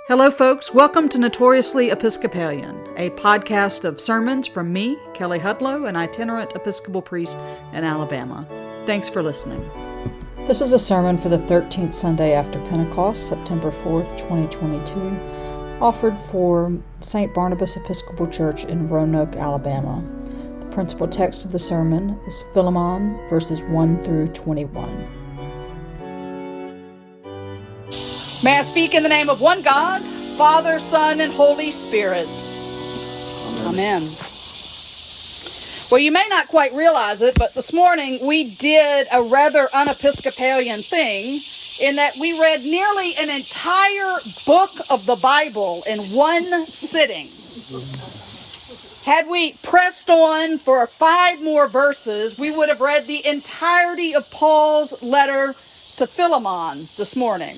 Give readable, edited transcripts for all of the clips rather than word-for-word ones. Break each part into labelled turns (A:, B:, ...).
A: Hello, folks. Welcome to Notoriously Episcopalian, a podcast of sermons from me, Kelly Hudlow, an itinerant Episcopal priest in Alabama. Thanks for listening. This is a sermon for the 13th Sunday after Pentecost, September 4th, 2022, offered for St. Barnabas Episcopal Church in Roanoke, Alabama. The principal text of the sermon is Philemon, verses 1 through 21. May I speak in the name of one God, Father, Son, and Holy Spirit. Amen. Well, you may not quite realize it, but this morning we did a rather unepiscopalian thing in that we read nearly an entire book of the Bible in one sitting. Had we pressed on for 5 more verses, we would have read the entirety of Paul's letter to Philemon this morning.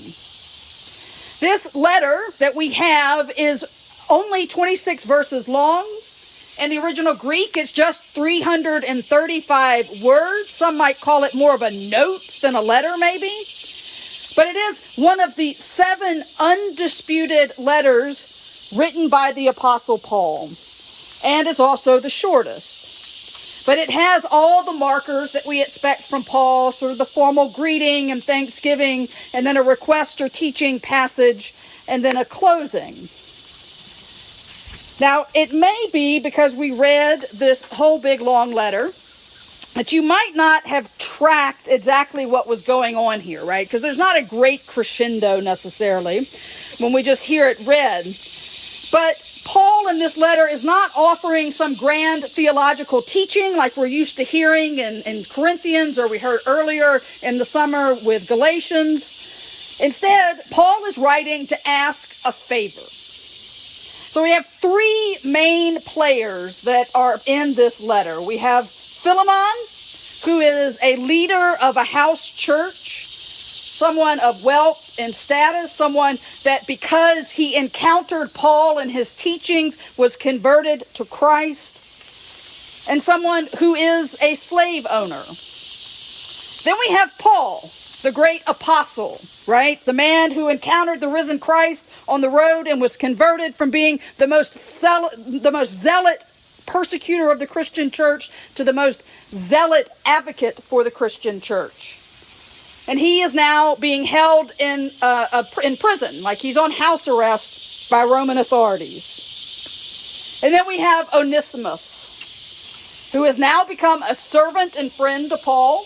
A: This letter that we have is only 26 verses long. In the original Greek, it's just 335 words. Some might call it more of a note than a letter, maybe. But it is one of the 7 undisputed letters written by the Apostle Paul, and is also the shortest. But it has all the markers that we expect from Paul, sort of the formal greeting and thanksgiving, and then a request or teaching passage, and then a closing. Now, it may be because we read this whole big long letter that you might not have tracked exactly what was going on here, right? Because there's not a great crescendo necessarily when we just hear it read. But Paul in this letter is not offering some grand theological teaching like we're used to hearing in Corinthians, or we heard earlier in the summer with Galatians. Instead, Paul is writing to ask a favor. So we have 3 main players that are in this letter. We have Philemon, who is a leader of a house church, someone of wealth and status, someone that because he encountered Paul and his teachings was converted to Christ, and someone who is a slave owner. Then we have Paul, the great apostle, right? The man who encountered the risen Christ on the road and was converted from being the most zealot persecutor of the Christian church to the most zealot advocate for the Christian church. And he is now being held in prison, like he's on house arrest by Roman authorities. And then we have Onesimus, who has now become a servant and friend to Paul.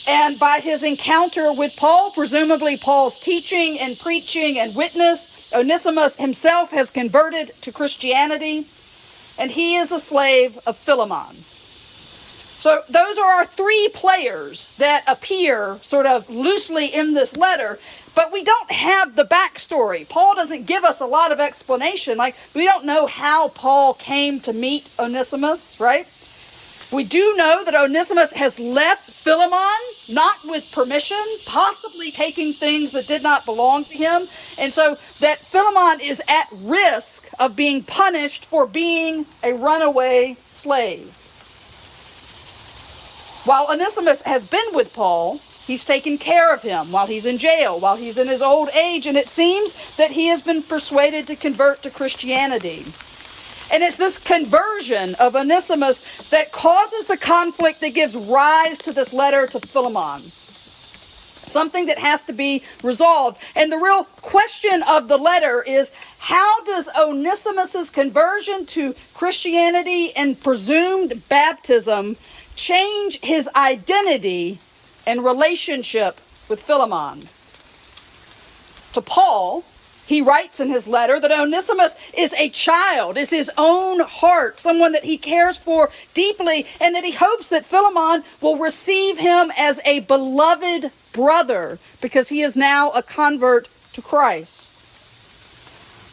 A: And by his encounter with Paul, presumably Paul's teaching and preaching and witness, Onesimus himself has converted to Christianity, and he is a slave of Philemon. So those are our 3 players that appear sort of loosely in this letter, but we don't have the backstory. Paul doesn't give us a lot of explanation. Like, we don't know how Paul came to meet Onesimus, right? We do know that Onesimus has left Philemon, not with permission, possibly taking things that did not belong to him, and so that Philemon is at risk of being punished for being a runaway slave. While Onesimus has been with Paul, he's taken care of him while he's in jail, while he's in his old age, and it seems that he has been persuaded to convert to Christianity. And it's this conversion of Onesimus that causes the conflict that gives rise to this letter to Philemon. Something that has to be resolved. And the real question of the letter is, how does Onesimus's conversion to Christianity and presumed baptism change his identity and relationship with Philemon? To Paul, he writes in his letter that Onesimus is a child, is his own heart, someone that he cares for deeply, and that he hopes that Philemon will receive him as a beloved brother because he is now a convert to Christ.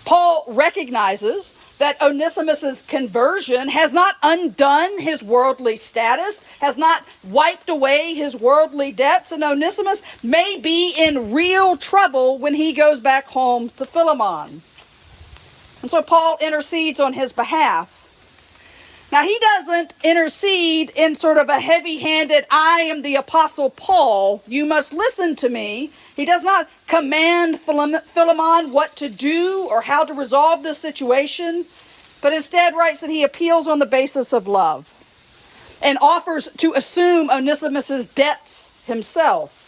A: Paul recognizes that Onesimus's conversion has not undone his worldly status, has not wiped away his worldly debts, and Onesimus may be in real trouble when he goes back home to Philemon. And so Paul intercedes on his behalf. Now, he doesn't intercede in sort of a heavy-handed, I am the Apostle Paul, you must listen to me, He does not command Philemon what to do or how to resolve this situation, but instead writes that he appeals on the basis of love and offers to assume Onesimus's debts himself.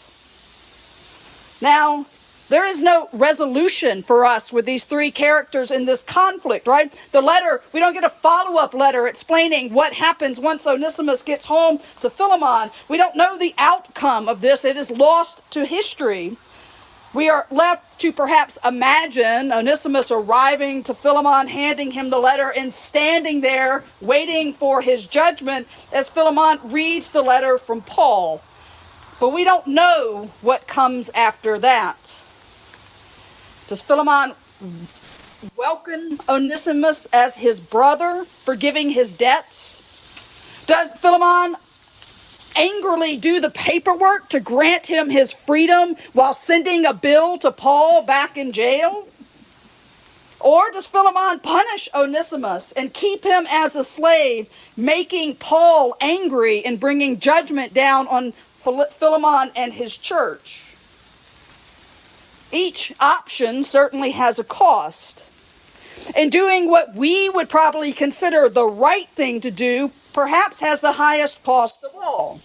A: Now, there is no resolution for us with these three characters in this conflict, right? The letter, we don't get a follow-up letter explaining what happens once Onesimus gets home to Philemon. We don't know the outcome of this. It is lost to history. We are left to perhaps imagine Onesimus arriving to Philemon, handing him the letter, and standing there waiting for his judgment as Philemon reads the letter from Paul. But we don't know what comes after that. Does Philemon welcome Onesimus as his brother, forgiving his debts? Does Philemon angrily do the paperwork to grant him his freedom while sending a bill to Paul back in jail? Or does Philemon punish Onesimus and keep him as a slave, making Paul angry and bringing judgment down on Philemon and his church? Each option certainly has a cost. And doing what we would probably consider the right thing to do perhaps has the highest cost of all.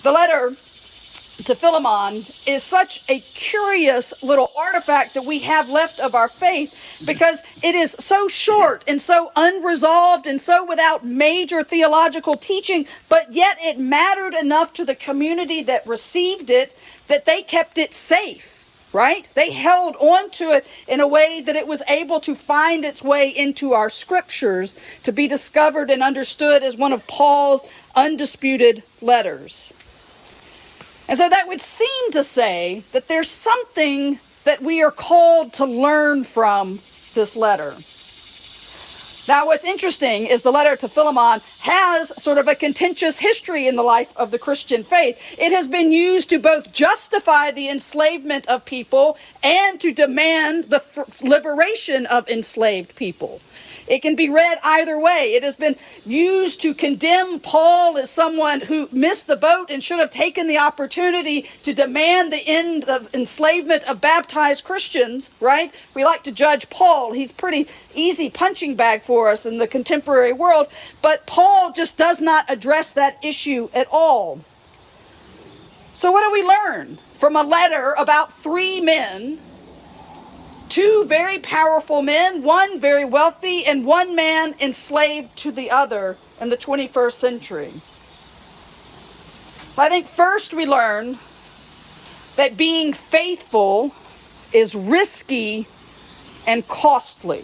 A: The letter to Philemon is such a curious little artifact that we have left of our faith because it is so short and so unresolved and so without major theological teaching, but yet it mattered enough to the community that received it that they kept it safe, right? They held on to it in a way that it was able to find its way into our scriptures to be discovered and understood as one of Paul's undisputed letters. And so that would seem to say that there's something that we are called to learn from this letter. Now, what's interesting is the letter to Philemon has sort of a contentious history in the life of the Christian faith. It has been used to both justify the enslavement of people and to demand the liberation of enslaved people. It can be read either way. It has been used to condemn Paul as someone who missed the boat and should have taken the opportunity to demand the end of enslavement of baptized Christians, right? We like to judge Paul. He's pretty easy punching bag for us in the contemporary world. But Paul just does not address that issue at all. So what do we learn from a letter about three men? Two very powerful men, one very wealthy, and one man enslaved to the other in the 21st century. I think first we learn that being faithful is risky and costly.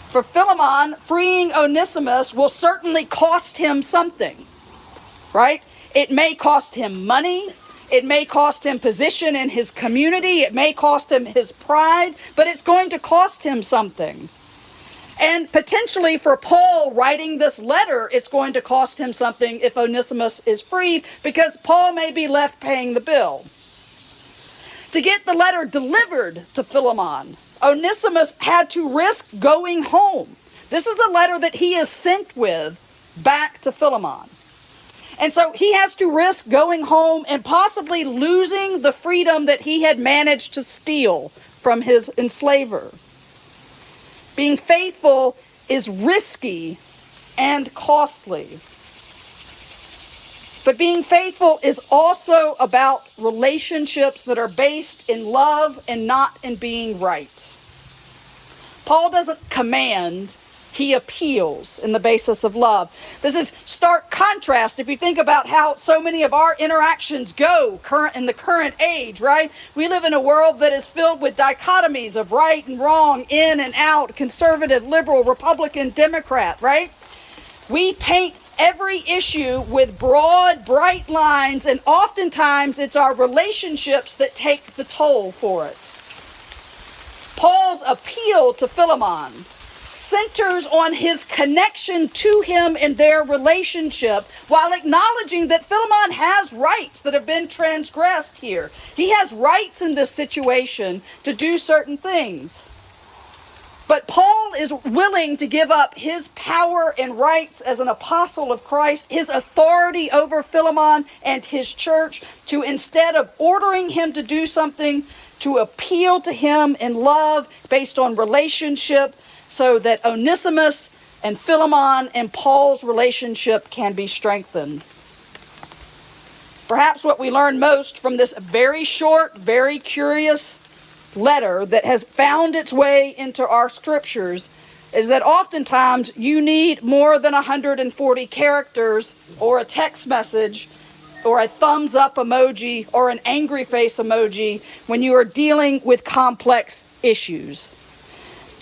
A: For Philemon, freeing Onesimus will certainly cost him something, right? It may cost him money. It may cost him position in his community. It may cost him his pride, but it's going to cost him something. And potentially for Paul writing this letter, it's going to cost him something if Onesimus is freed, because Paul may be left paying the bill. To get the letter delivered to Philemon, Onesimus had to risk going home. This is a letter that he is sent with back to Philemon. And so he has to risk going home and possibly losing the freedom that he had managed to steal from his enslaver. Being faithful is risky and costly. But being faithful is also about relationships that are based in love and not in being right. Paul doesn't command. He appeals in the basis of love. This is stark contrast if you think about how so many of our interactions go in the current age, right? We live in a world that is filled with dichotomies of right and wrong, in and out, conservative, liberal, Republican, Democrat, right? We paint every issue with broad, bright lines, and oftentimes it's our relationships that take the toll for it. Paul's appeal to Philemon centers on his connection to him and their relationship, while acknowledging that Philemon has rights that have been transgressed here. He has rights in this situation to do certain things. But Paul is willing to give up his power and rights as an apostle of Christ, his authority over Philemon and his church, to instead of ordering him to do something, to appeal to him in love based on relationship, so that Onesimus and Philemon and Paul's relationship can be strengthened. Perhaps what we learn most from this very short, very curious letter that has found its way into our scriptures is that oftentimes you need more than 140 characters or a text message or a thumbs up emoji or an angry face emoji when you are dealing with complex issues.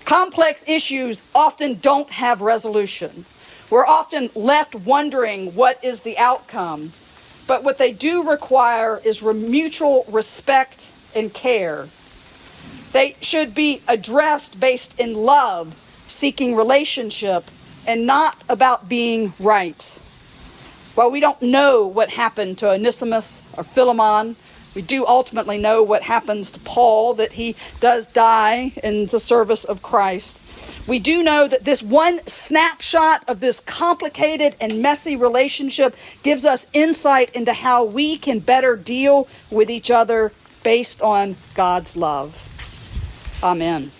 A: Complex issues often don't have resolution. We're often left wondering what is the outcome. But what they do require is mutual respect and care. They should be addressed based in love, seeking relationship, and not about being right. While we don't know what happened to Onesimus or Philemon, we do ultimately know what happens to Paul, that he does die in the service of Christ. We do know that this one snapshot of this complicated and messy relationship gives us insight into how we can better deal with each other based on God's love. Amen.